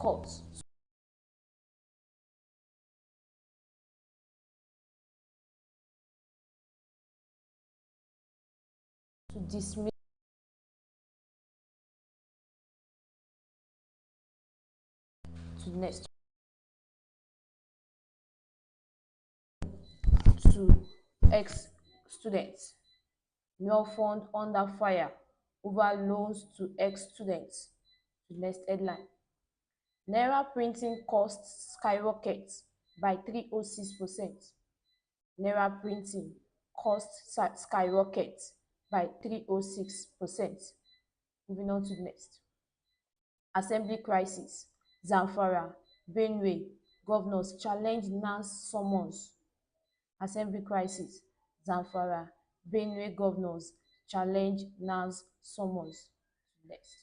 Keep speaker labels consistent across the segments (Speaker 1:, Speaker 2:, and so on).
Speaker 1: court to dismiss to next to ex-students. New fund under fire over loans to ex-students. To next headline. Naira printing costs skyrockets by 306%. Naira printing costs skyrockets by 306%. Moving on to the next. Assembly crisis. Zamfara, Benue, governors challenge NANS summons. Assembly crisis. Zamfara, Benue governors challenge NANS summons. Next.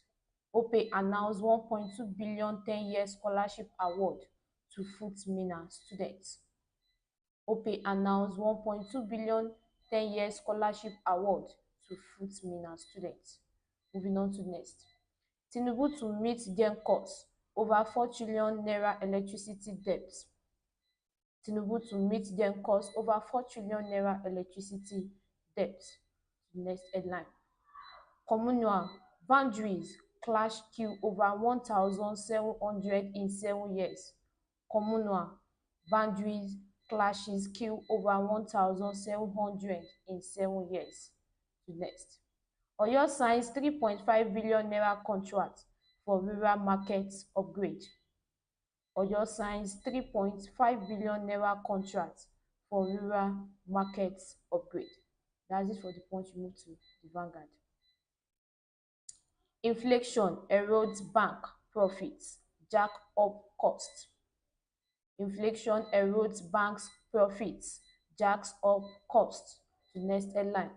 Speaker 1: OPE announced 1.2 billion 10-year scholarship award to FUTMINA students. OPE announced 1.2 billion 10-year scholarship award to FUTMINA students. Moving on to next. Tinubu to meet Gen costs over 4 trillion naira electricity debt. Tinubu to meet Gen costs over 4 trillion naira electricity debt. Next headline. Communal boundaries clash kill over 1,700 in 7 years. Communal boundaries clashes kill over 1,700 in 7 years. Next. Oyo signs 3.5 billion naira contract for rural market upgrade. Oyo signs 3.5 billion naira contract for rural market upgrade. That's it for the Punch. We move to the Vanguard. Inflation erodes bank profits, jack up costs. Inflation erodes banks' profits, jacks up costs. The next headline.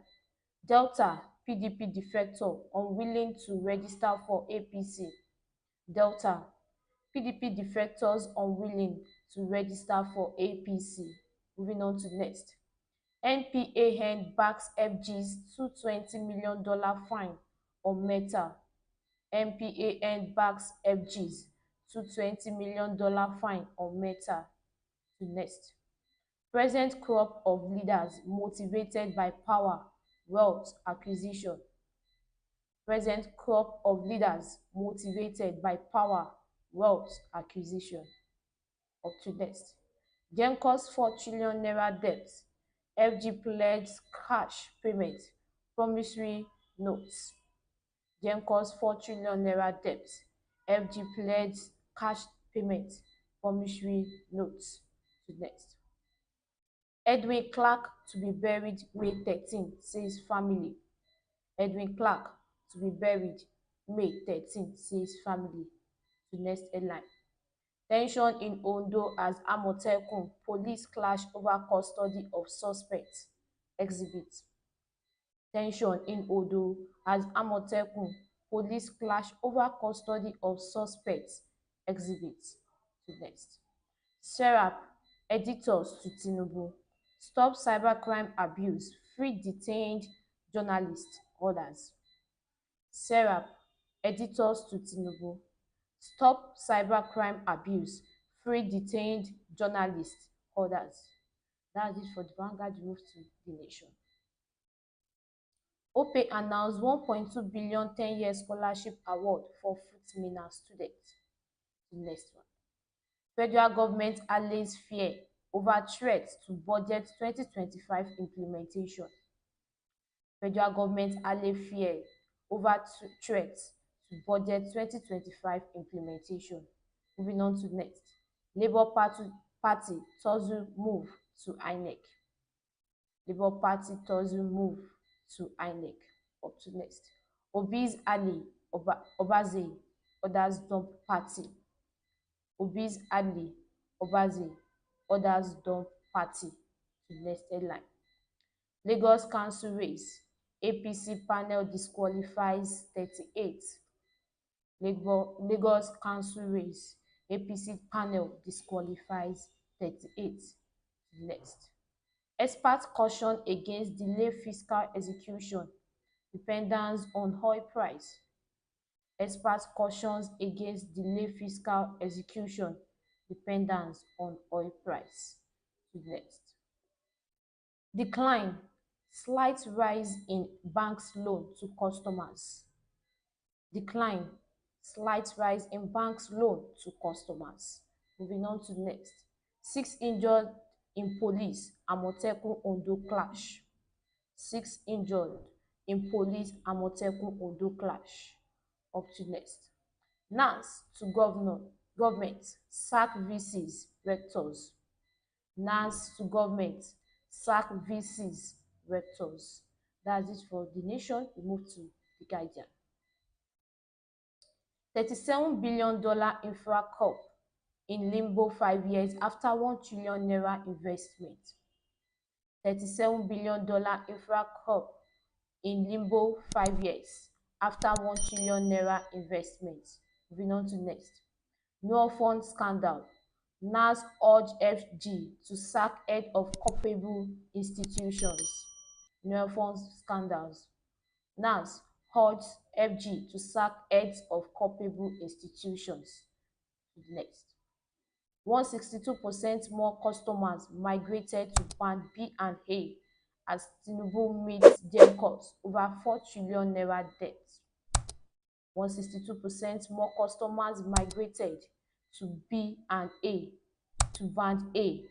Speaker 1: Delta PDP defector unwilling to register for APC. Delta PDP defectors unwilling to register for APC. Moving on to next. NPAN backs FG's $220 million fine on Meta. NPAN backs FG's $220 million fine on Meta. To next. Present crop of leaders motivated by power, wealth acquisition. Present crop of leaders motivated by power, wealth acquisition. Up to next. Genco's 4 trillion naira debt. FG pledges cash payment, promissory notes. Genco's 4 trillion naira debt. FG pledges cash payment, promissory notes. To next. Edwin Clark to be buried May 13, says family. Edwin Clark to be buried May 13, says family. To next headline. Tension in Ondo as Amotekun police clash over custody of suspects. Exhibit. Tension in Ondo as Amotekun police clash over custody of suspects. Exhibit. To next. Serap editors to Tinubu. Stop cybercrime abuse, free detained journalists, orders. Serap editors to Tinubu. Stop cybercrime abuse, free detained journalists, orders. That's it for the Vanguard. Move to the Nation. OPE announced 1.2 billion 10-year scholarship award for FUTMINA students. The next one. Federal government allays fear over threats to budget 2025 implementation. Federal government allay fear over threats to budget 2025 implementation. Moving on to next. Labour Party tussle move to INEC. Labour Party tussle move to INEC. Up to next. Obi's ally Obaze others dump party. Obi's ally Obaze others dump party. To next headline. Lagos Council race. APC panel disqualifies 38. Lagos Council race. APC panel disqualifies 38. Next. Experts caution against delay fiscal execution, dependence on oil price. Experts cautions against delayed fiscal execution dependence on oil price. Next. Decline, slight rise in banks' loan to customers. Decline, slight rise in banks' loan to customers. Moving on to next. 6 injured in police Amotekun Ondo clash. 6 injured in police Amotekun Ondo clash. Up to next. NANS to government sack VCs rectors. NANS to government sack VCs rectors. That's it for the nation. We move to the Guardian. $37 billion infra corp in limbo 5 years after ₦1 trillion investment. $37 billion infra corp in limbo 5 years after ₦1 trillion investment. Moving on to next. No fund scandal. NAS urge FG to sack head of culpable institutions. No fund scandals. NAS urge FG to sack heads of culpable institutions. Next. 162% more customers migrated to band B and A as Tinubu meets dem cost over ₦4 trillion debt. 162% more customers migrated to B and A to band A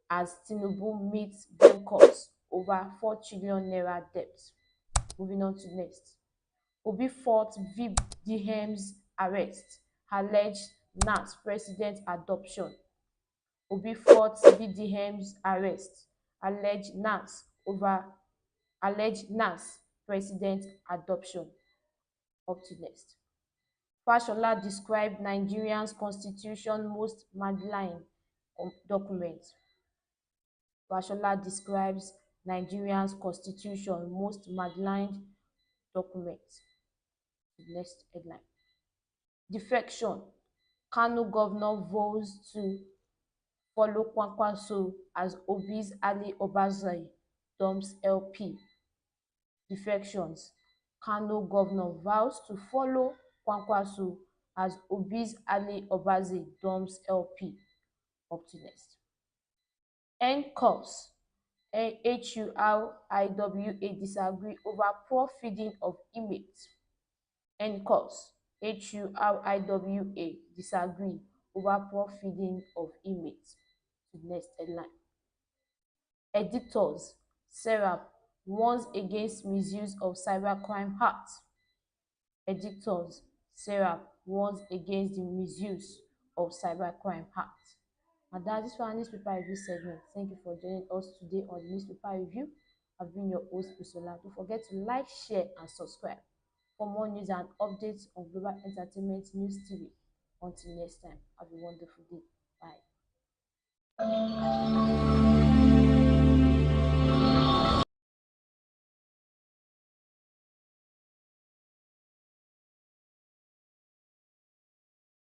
Speaker 1: as Tinubu meets dem cost over ₦4 trillion debt. Moving on to next. Obi fought VDM's arrest, alleged NAS president adoption. Obi fought VDM's arrest, alleged NAS president adoption. Up to next. Fashola described Nigerian's constitution most malign document. Fashola describes Nigerian's constitution most malign document. Next headline. Defection. Kano governor vows to follow Kwankwaso as Obi's Ali Obazai dumps LP. Defections. Kano governor vows to follow Kwankwaso as Obi's Ali Obazai dumps LP. Up to next. NCOS. HURIWA disagree over poor feeding of inmates. NCOS. HURIWA disagree over poor feeding of inmates. To the next headline. Editors. Serap warns against misuse of Cybercrime Act. Editors. Serap warns against the misuse of Cybercrime Act. And that is for our newspaper review segment. Thank you for joining us today on the newspaper review. I've been your host, Usola. Don't forget to like, share, and subscribe for more news and updates on Global Entertainment News TV. Until next time, have a wonderful day.